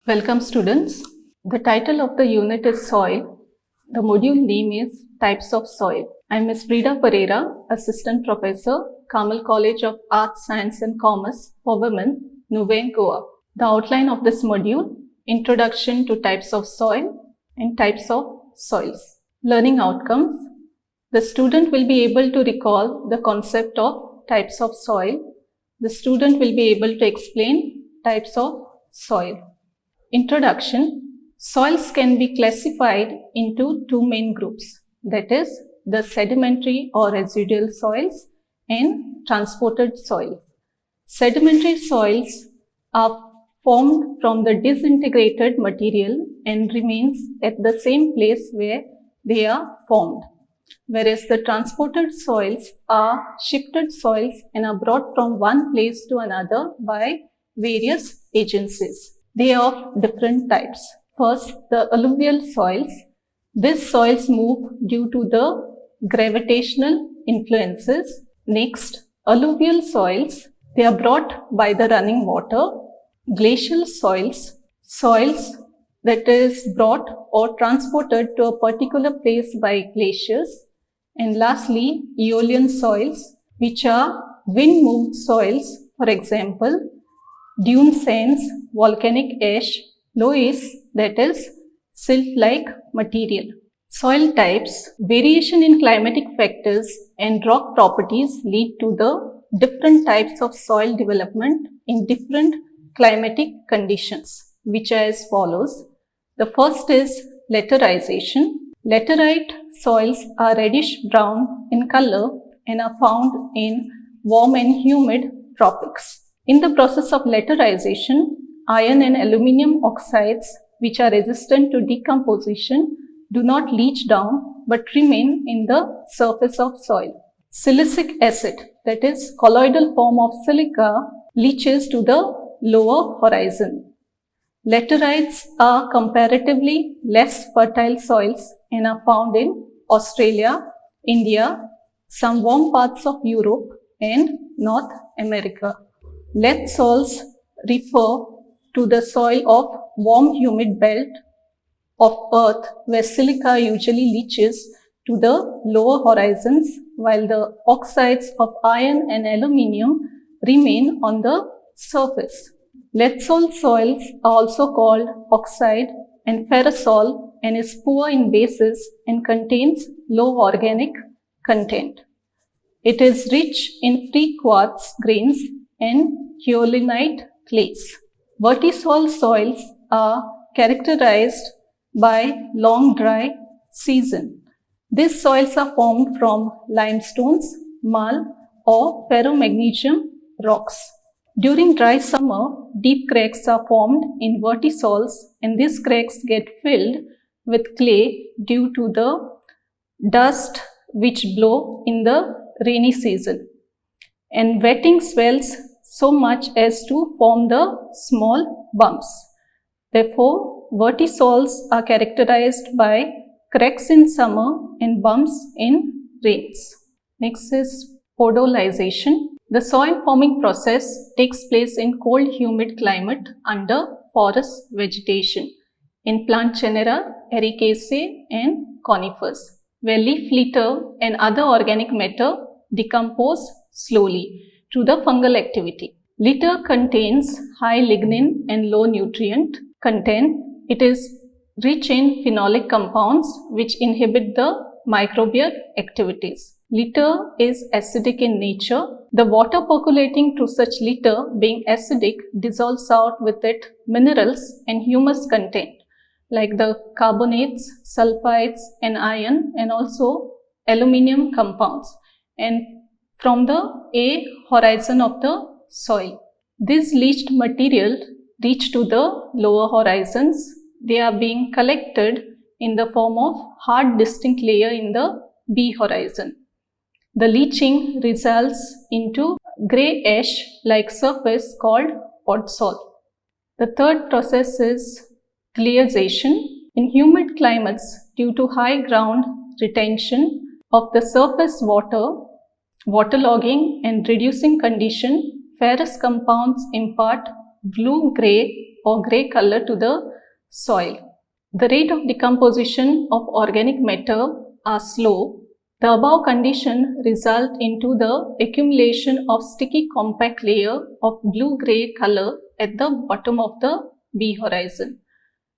Welcome students. The title of the unit is Soil. The module name is Types of Soil. I am Ms. Frida Pereira, Assistant Professor, Carmel College of Arts, Science and Commerce for Women, Nuvei, Goa. The outline of this module, Introduction to Types of Soil and Types of Soils. Learning outcomes. The student will be able to recall the concept of types of soil. The student will be able to explain types of soil. Introduction. Soils can be classified into two main groups, that is, the sedimentary or residual soils and transported soils. Sedimentary soils are formed from the disintegrated material and remains at the same place where they are formed, whereas the transported soils are shifted soils and are brought from one place to another by various agencies. They are of different types. First, the alluvial soils. These soils move due to the gravitational influences. Next, alluvial soils. They are brought by the running water. Glacial soils. Soils that is brought or transported to a particular place by glaciers. And lastly, aeolian soils, which are wind-moved soils, for example, dune sands, volcanic ash, loess, that is silt-like material. Soil types, variation in climatic factors and rock properties lead to the different types of soil development in different climatic conditions, which are as follows. The first is laterization. Laterite soils are reddish brown in color and are found in warm and humid tropics. In the process of laterization, iron and aluminum oxides, which are resistant to decomposition, do not leach down but remain in the surface of soil. Silicic acid, that is colloidal form of silica, leaches to the lower horizon. Laterites are comparatively less fertile soils and are found in Australia, India, some warm parts of Europe and North America. Lead soils refer to the soil of warm humid belt of earth where silica usually leaches to the lower horizons while the oxides of iron and aluminum remain on the surface. Lead soils are also called oxide and ferrosol and is poor in bases and contains low organic content. It is rich in free quartz grains and kaolinite clays. Vertisol soils are characterized by long dry season. These soils are formed from limestones, marl or ferromagnesium rocks. During dry summer, deep cracks are formed in vertisols and these cracks get filled with clay due to the dust which blow in the rainy season. And wetting swells so much as to form the small bumps. Therefore, vertisols are characterized by cracks in summer and bumps in rains. Next is podolization. The soil forming process takes place in cold humid climate under forest vegetation in plant genera, Ericaceae and conifers, where leaf litter and other organic matter decompose slowly through the fungal activity. Litter contains high lignin and low nutrient content. It is rich in phenolic compounds which inhibit the microbial activities. Litter is acidic in nature. The water percolating through such litter, being acidic, dissolves out with it minerals and humus content like the carbonates, sulfides and iron and also aluminum compounds and from the horizon of the soil. This leached material reach to the lower horizons. They are being collected in the form of hard distinct layer in the B horizon. The leaching results into grey ash-like surface called podsol. The third process is glaciation. In humid climates, due to high ground retention of the surface water, waterlogging and reducing condition, ferrous compounds impart blue-grey or grey color to the soil. The rate of decomposition of organic matter are slow. The above condition result into the accumulation of sticky compact layer of blue-grey color at the bottom of the B horizon.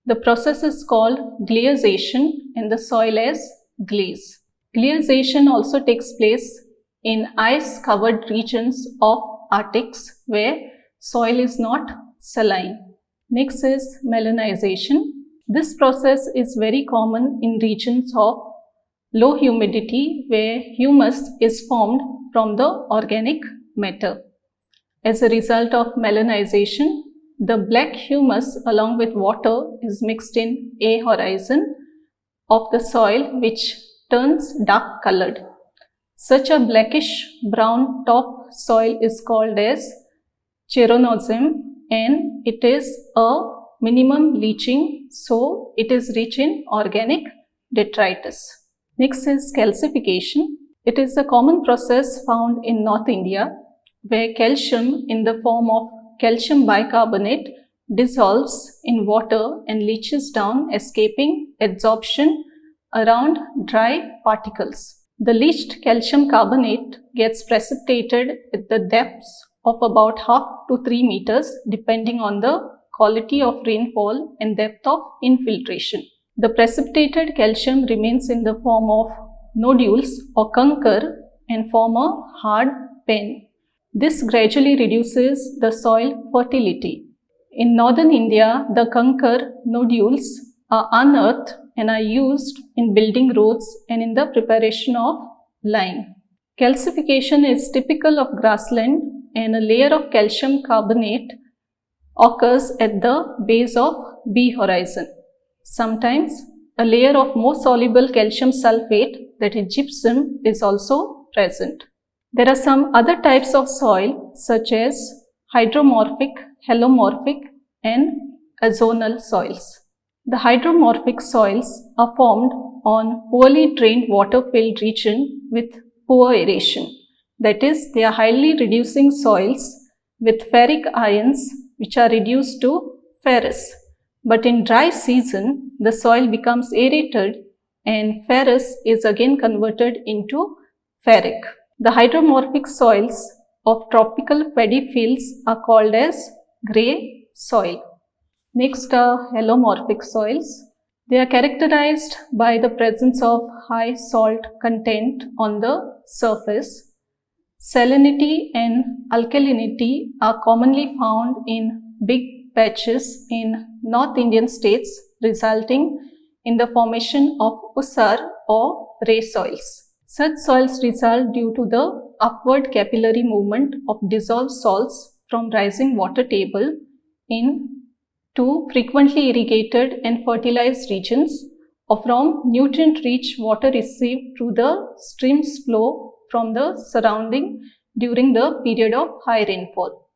The process is called glaciation and the soil as glaze. Glaciation also takes place in ice-covered regions of Arctics where soil is not saline. Next is melanization. This process is very common in regions of low humidity where humus is formed from the organic matter. As a result of melanization, the black humus along with water is mixed in A horizon of the soil which turns dark colored. Such a blackish brown top soil is called as Cheronozem and it is a minimum leaching, so it is rich in organic detritus. Next is calcification. It is a common process found in North India where calcium in the form of calcium bicarbonate dissolves in water and leaches down, escaping adsorption around dry particles. The leached calcium carbonate gets precipitated at the depths of about half to 3 meters depending on the quality of rainfall and depth of infiltration. The precipitated calcium remains in the form of nodules or kankar and form a hard pen. This gradually reduces the soil fertility. In northern India, the kankar nodules are unearthed and are used in building roads and in the preparation of lime. Calcification is typical of grassland and a layer of calcium carbonate occurs at the base of B horizon. Sometimes a layer of more soluble calcium sulfate, that is gypsum, is also present. There are some other types of soil such as hydromorphic, halomorphic and ozonal soils. The hydromorphic soils are formed on poorly drained water-filled region with poor aeration. That is, they are highly reducing soils with ferric ions which are reduced to ferrous. But in dry season, the soil becomes aerated and ferrous is again converted into ferric. The hydromorphic soils of tropical paddy fields are called as grey soil. Next are halomorphic soils. They are characterized by the presence of high salt content on the surface. Salinity and alkalinity are commonly found in big patches in North Indian states, resulting in the formation of usar or ray soils. Such soils result due to the upward capillary movement of dissolved salts from rising water table into frequently irrigated and fertilized regions or from nutrient-rich water received through the stream's flow from the surrounding during the period of high rainfall.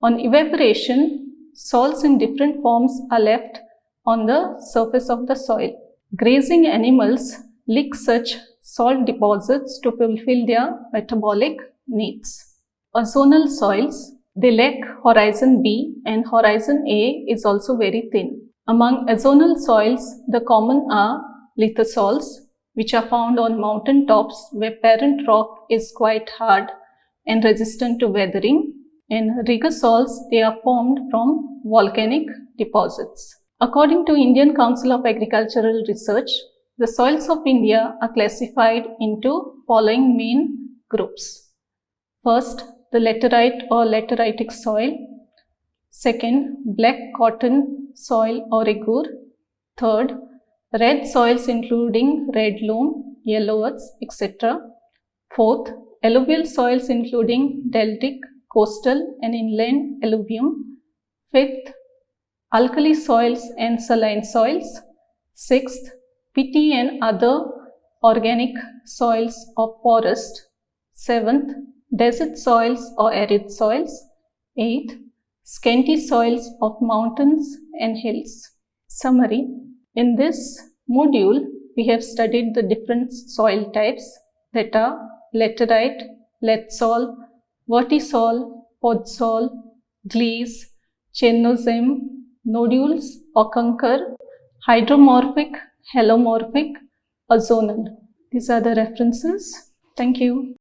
On evaporation, salts in different forms are left on the surface of the soil. Grazing animals lick such salt deposits to fulfill their metabolic needs. Ozonal soils, they lack horizon B and horizon A is also very thin. Among ozonal soils, the common are lithosols, which are found on mountain tops where parent rock is quite hard and resistant to weathering, and rigosols, they are formed from volcanic deposits. According to Indian Council of Agricultural Research, the soils of India are classified into following main groups. First, the laterite or lateritic soil. Second, black cotton soil or agur. Third, red soils including red loam, yellow earths, etc. Fourth, alluvial soils including deltic, coastal and inland alluvium. Fifth, alkali soils and saline soils. Sixth, peaty and other organic soils of forest. Seventh, desert soils or arid soils. Eighth, scanty soils of mountains and hills. Summary. In this module, we have studied the different soil types that are laterite, lethsol, vertisol, podsol, gliese, chernozem, nodules occur hydromorphic, helomorphic, or zonal. These are the references. Thank you.